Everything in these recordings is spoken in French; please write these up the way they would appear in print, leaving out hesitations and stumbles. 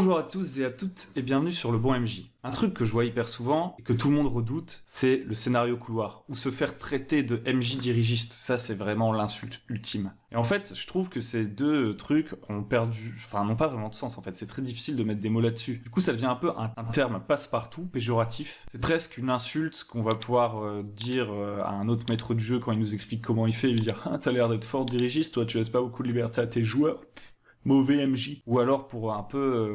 Bonjour à tous et à toutes et bienvenue sur Le Bon MJ. Un truc que je vois hyper souvent et que tout le monde redoute, c'est le scénario couloir, ou se faire traiter de MJ dirigiste. Ça, c'est vraiment l'insulte ultime. Et en fait, je trouve que ces deux trucs n'ont pas vraiment de sens en fait. C'est très difficile de mettre des mots là-dessus. Du coup, ça devient un peu un terme passe-partout, péjoratif. C'est presque une insulte qu'on va pouvoir dire à un autre maître de jeu quand il nous explique comment il fait. Il lui dire « Ah, t'as l'air d'être fort dirigiste, toi tu laisses pas beaucoup de liberté à tes joueurs ». Mauvais MJ. Ou alors pour un peu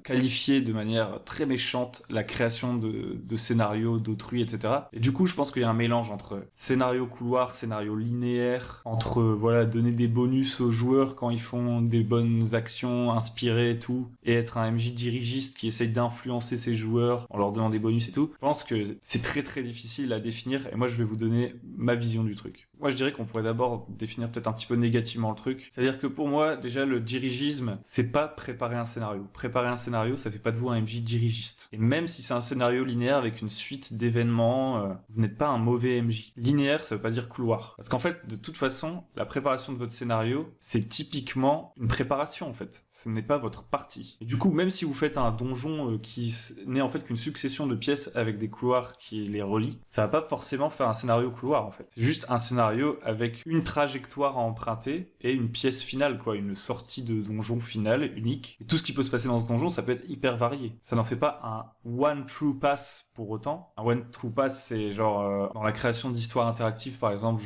qualifier de manière très méchante la création de scénarios d'autrui, etc. Et du coup, je pense qu'il y a un mélange entre scénario couloir, scénario linéaire, entre donner des bonus aux joueurs quand ils font des bonnes actions inspirées et tout, et être un MJ dirigiste qui essaye d'influencer ses joueurs en leur donnant des bonus et tout. Je pense que c'est très très difficile à définir, et moi je vais vous donner ma vision du truc. Moi, je dirais qu'on pourrait d'abord définir peut-être un petit peu négativement le truc. C'est-à-dire que pour moi, déjà, le dirigisme, c'est pas préparer un scénario. Préparer un scénario, ça fait pas de vous un MJ dirigiste. Et même si c'est un scénario linéaire avec une suite d'événements, vous n'êtes pas un mauvais MJ. Linéaire, ça veut pas dire couloir. Parce qu'en fait, de toute façon, la préparation de votre scénario, c'est typiquement une préparation, en fait. Ce n'est pas votre partie. Et du coup, même si vous faites un donjon qui n'est en fait qu'une succession de pièces avec des couloirs qui les relient, ça va pas forcément faire un scénario couloir, en fait. C'est juste un scénario avec une trajectoire à emprunter et une pièce finale, une sortie de donjon finale unique. Et tout ce qui peut se passer dans ce donjon, ça peut être hyper varié. Ça n'en fait pas un one true pass pour autant. Un one true pass, c'est genre dans la création d'histoires interactives, par exemple,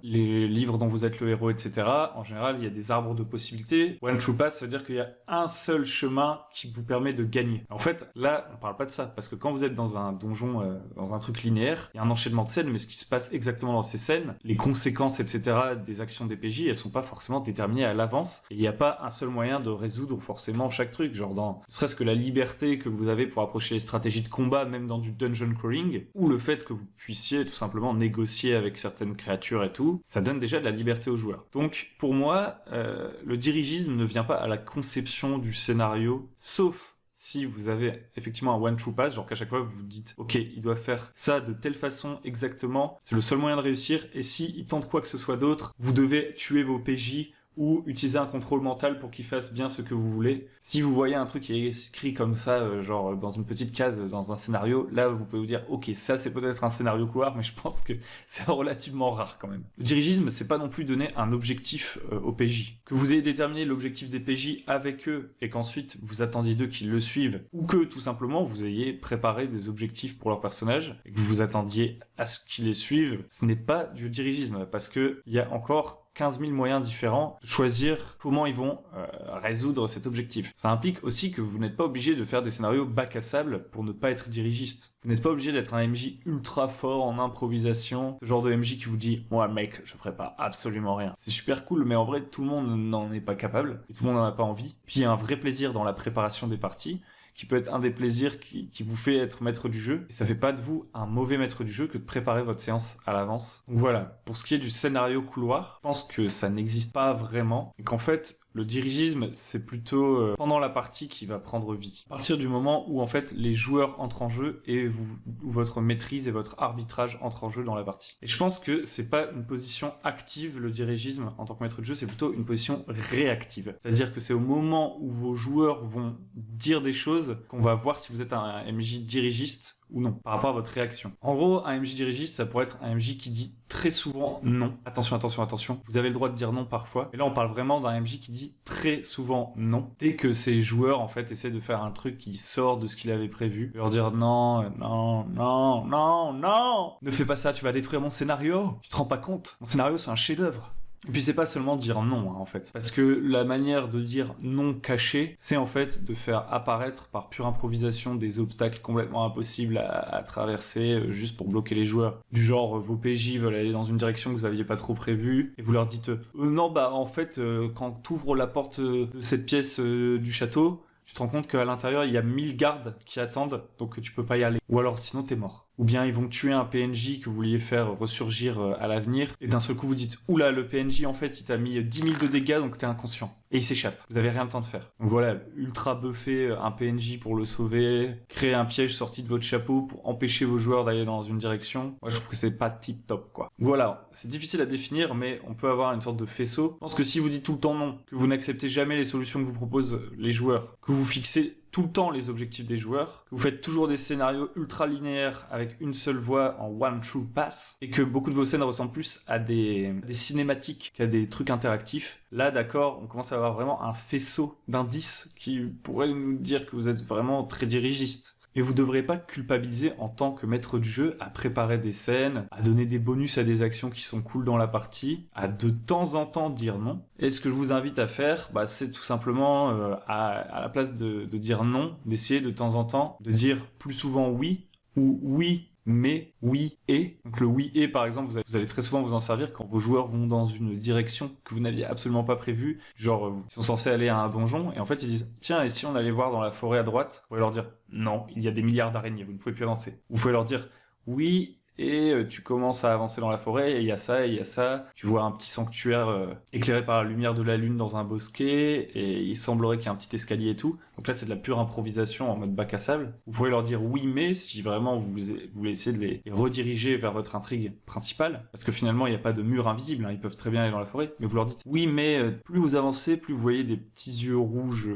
les livres dont vous êtes le héros, etc. En général, il y a des arbres de possibilités. One true pass, ça veut dire qu'il y a un seul chemin qui vous permet de gagner. En fait, là, on parle pas de ça, parce que quand vous êtes dans un donjon, dans un truc linéaire, il y a un enchaînement de scènes, mais ce qui se passe exactement dans ces scènes, les conséquences, etc., des actions des PJ, elles sont pas forcément déterminées à l'avance, et il n'y a pas un seul moyen de résoudre forcément chaque truc, ne serait-ce que la liberté que vous avez pour approcher les stratégies de combat, même dans du dungeon crawling, ou le fait que vous puissiez tout simplement négocier avec certaines créatures et tout, ça donne déjà de la liberté aux joueurs. Donc, pour moi, le dirigisme ne vient pas à la conception du scénario, sauf si vous avez effectivement un one true pass, qu'à chaque fois vous vous dites ok, il doit faire ça de telle façon exactement, c'est le seul moyen de réussir, et si il tente quoi que ce soit d'autre, vous devez tuer vos PJ ou utiliser un contrôle mental pour qu'il fasse bien ce que vous voulez. Si vous voyez un truc qui est écrit comme ça, dans une petite case, dans un scénario, là vous pouvez vous dire ok, ça c'est peut-être un scénario couloir, mais je pense que c'est relativement rare quand même. Le dirigisme, c'est pas non plus donner un objectif aux PJ. Que vous ayez déterminé l'objectif des PJ avec eux et qu'ensuite vous attendiez d'eux qu'ils le suivent, ou que tout simplement vous ayez préparé des objectifs pour leur personnage et que vous vous attendiez à ce qu'ils les suivent, ce n'est pas du dirigisme, parce que il y a encore 15 000 moyens différents de choisir comment ils vont résoudre cet objectif. Ça implique aussi que vous n'êtes pas obligé de faire des scénarios bac à sable pour ne pas être dirigiste. Vous n'êtes pas obligé d'être un MJ ultra fort en improvisation, ce genre de MJ qui vous dit « Moi mec, je prépare absolument rien ». C'est super cool, mais en vrai, tout le monde n'en est pas capable, et tout le monde n'en a pas envie. Puis il y a un vrai plaisir dans la préparation des parties, qui peut être un des plaisirs qui vous fait être maître du jeu. Et ça fait pas de vous un mauvais maître du jeu que de préparer votre séance à l'avance. Donc voilà, pour ce qui est du scénario couloir, je pense que ça n'existe pas vraiment, et qu'en fait, le dirigisme, c'est plutôt pendant la partie qui va prendre vie. À partir du moment où en fait les joueurs entrent en jeu et où votre maîtrise et votre arbitrage entrent en jeu dans la partie. Et je pense que c'est pas une position active, le dirigisme en tant que maître de jeu, c'est plutôt une position réactive. C'est-à-dire que c'est au moment où vos joueurs vont dire des choses qu'on va voir si vous êtes un MJ dirigiste ou non, par rapport à votre réaction. En gros, un MJ dirigiste, ça pourrait être un MJ qui dit très souvent non. Attention, attention, attention. Vous avez le droit de dire non parfois. Et là, on parle vraiment d'un MJ qui dit très souvent non. Dès que ses joueurs, en fait, essaient de faire un truc qui sort de ce qu'il avait prévu, leur dire non, non, non, non, non. Ne fais pas ça, tu vas détruire mon scénario. Tu te rends pas compte. Mon scénario, c'est un chef-d'œuvre. Et puis c'est pas seulement dire non, en fait. Parce que la manière de dire non caché, c'est en fait de faire apparaître par pure improvisation des obstacles complètement impossibles à traverser juste pour bloquer les joueurs. Du genre, vos PJ veulent aller dans une direction que vous aviez pas trop prévue, et vous leur dites non, en fait, quand t'ouvres la porte de cette pièce du château, tu te rends compte qu'à l'intérieur, il y a 1000 gardes qui attendent, donc tu peux pas y aller. Ou alors, sinon, t'es mort. Ou bien ils vont tuer un PNJ que vous vouliez faire ressurgir à l'avenir, et d'un seul coup vous dites « Oula, le PNJ en fait il t'a mis 10 000 de dégâts donc t'es inconscient ». Et il s'échappe, vous avez rien le temps de faire. Donc voilà, ultra buffer un PNJ pour le sauver, créer un piège sorti de votre chapeau pour empêcher vos joueurs d'aller dans une direction. Moi je trouve que c'est pas tip top quoi. Voilà, c'est difficile à définir mais on peut avoir une sorte de faisceau. Je pense que si vous dites tout le temps non, que vous n'acceptez jamais les solutions que vous proposent les joueurs, que vous fixez tout le temps les objectifs des joueurs, que vous faites toujours des scénarios ultra linéaires avec une seule voie en one true pass, et que beaucoup de vos scènes ressemblent plus à des cinématiques qu'à des trucs interactifs, là d'accord, on commence à avoir vraiment un faisceau d'indices qui pourrait nous dire que vous êtes vraiment très dirigiste. Et vous ne devrez pas culpabiliser en tant que maître du jeu à préparer des scènes, à donner des bonus à des actions qui sont cool dans la partie, à de temps en temps dire non. Et ce que je vous invite à faire, c'est tout simplement, à la place de dire non, d'essayer de temps en temps de dire plus souvent oui, ou oui, mais, oui et. Donc le oui et, par exemple, vous allez très souvent vous en servir quand vos joueurs vont dans une direction que vous n'aviez absolument pas prévue. Genre, ils sont censés aller à un donjon, et en fait ils disent « Tiens, et si on allait voir dans la forêt à droite ?» Vous pouvez leur dire « Non, il y a des milliards d'araignées, vous ne pouvez plus avancer. » Vous pouvez leur dire « Oui, et tu commences à avancer dans la forêt, et il y a ça, et il y a ça. Tu vois un petit sanctuaire éclairé par la lumière de la lune dans un bosquet, et il semblerait qu'il y ait un petit escalier et tout. » Donc là, c'est de la pure improvisation en mode bac à sable. Vous pouvez leur dire oui, mais si vraiment vous voulez essayer de les rediriger vers votre intrigue principale, parce que finalement, il n'y a pas de mur invisible, hein, ils peuvent très bien aller dans la forêt, mais vous leur dites oui, mais plus vous avancez, plus vous voyez des petits yeux rouges,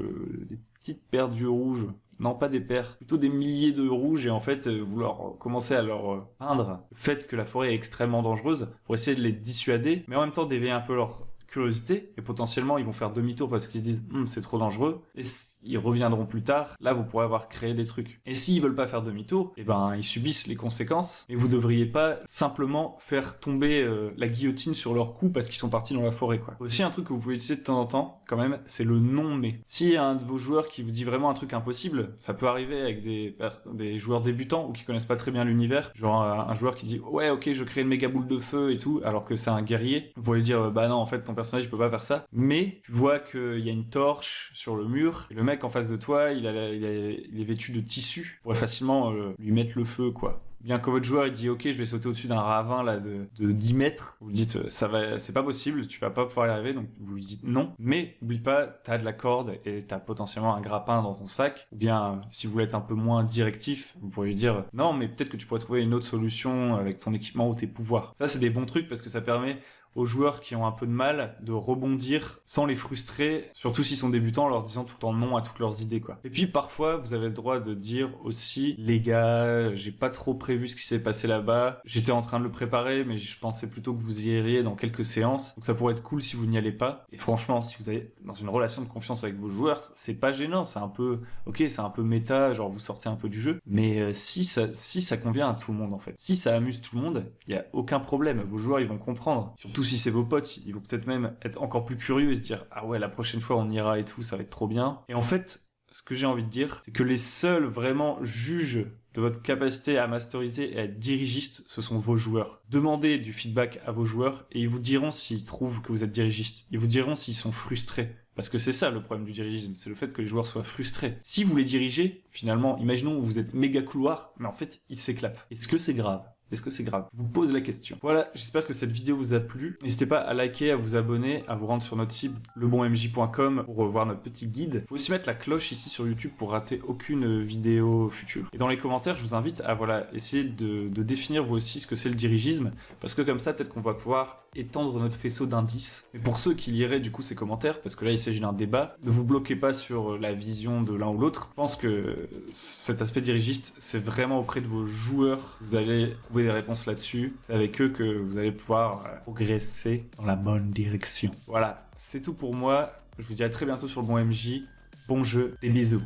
des petites paires d'yeux rouges. Non, pas des paires, plutôt des milliers de rouges, et en fait, vous leur commencez à leur peindre le fait que la forêt est extrêmement dangereuse pour essayer de les dissuader, mais en même temps d'éveiller un peu leur curiosité, et potentiellement ils vont faire demi-tour parce qu'ils se disent c'est trop dangereux, et ils reviendront plus tard. Là vous pourrez avoir créé des trucs. Et s'ils veulent pas faire demi-tour, ils subissent les conséquences, et vous devriez pas simplement faire tomber la guillotine sur leur cou parce qu'ils sont partis dans la forêt, quoi. Aussi, un truc que vous pouvez utiliser de temps en temps quand même, c'est le non mais. Si un de vos joueurs qui vous dit vraiment un truc impossible, ça peut arriver avec des joueurs débutants ou qui connaissent pas très bien l'univers, genre un joueur qui dit ouais ok je crée une méga boule de feu et tout, alors que c'est un guerrier, vous pourriez lui dire non en fait ton personnage il peut pas faire ça, mais tu vois qu'il y a une torche sur le mur, et le mec en face de toi il est vêtu de tissu, tu pourrais facilement lui mettre le feu, quoi. Bien que votre joueur il dit ok je vais sauter au-dessus d'un ravin là de 10 mètres, vous lui dites c'est pas possible, tu vas pas pouvoir y arriver, donc vous lui dites non, mais n'oublie pas, t'as de la corde et t'as potentiellement un grappin dans ton sac, ou bien si vous voulez être un peu moins directif, vous pourriez lui dire non mais peut-être que tu pourrais trouver une autre solution avec ton équipement ou tes pouvoirs. Ça c'est des bons trucs parce que ça permet aux joueurs qui ont un peu de mal de rebondir sans les frustrer, surtout s'ils sont débutants, en leur disant tout le temps non à toutes leurs idées, quoi. Et puis parfois vous avez le droit de dire aussi les gars, j'ai pas trop prévu ce qui s'est passé là-bas, j'étais en train de le préparer mais je pensais plutôt que vous y iriez dans quelques séances, donc ça pourrait être cool si vous n'y allez pas. Et franchement, si vous êtes dans une relation de confiance avec vos joueurs, c'est pas gênant, c'est un peu ok, c'est un peu méta, genre vous sortez un peu du jeu, mais si ça convient à tout le monde en fait, si ça amuse tout le monde, il y a aucun problème, vos joueurs ils vont comprendre, surtout si c'est vos potes, ils vont peut-être même être encore plus curieux et se dire ah ouais la prochaine fois on ira et tout, ça va être trop bien. Et en fait ce que j'ai envie de dire, c'est que les seuls vraiment juges de votre capacité à masteriser et à être dirigiste, ce sont vos joueurs. Demandez du feedback à vos joueurs et ils vous diront s'ils trouvent que vous êtes dirigiste. Ils vous diront s'ils sont frustrés. Parce que c'est ça le problème du dirigisme, c'est le fait que les joueurs soient frustrés. Si vous les dirigez, finalement, imaginons que vous êtes méga couloir, mais en fait, ils s'éclatent. Est-ce que c'est grave ? Est-ce que c'est grave ? Je vous pose la question. Voilà, j'espère que cette vidéo vous a plu. N'hésitez pas à liker, à vous abonner, à vous rendre sur notre site lebonmj.com pour voir notre petit guide. Vous pouvez aussi mettre la cloche ici sur YouTube pour rater aucune vidéo future. Et dans les commentaires, je vous invite à essayer de définir vous aussi ce que c'est le dirigisme, parce que comme ça, peut-être qu'on va pouvoir étendre notre faisceau d'indices. Et pour ceux qui liraient du coup ces commentaires, parce que là il s'agit d'un débat, ne vous bloquez pas sur la vision de l'un ou l'autre. Je pense que cet aspect dirigiste, c'est vraiment auprès de vos joueurs. Vous allez trouver des réponses là-dessus. C'est avec eux que vous allez pouvoir progresser dans la bonne direction. Voilà, c'est tout pour moi. Je vous dis à très bientôt sur le bon MJ. Bon jeu, des bisous.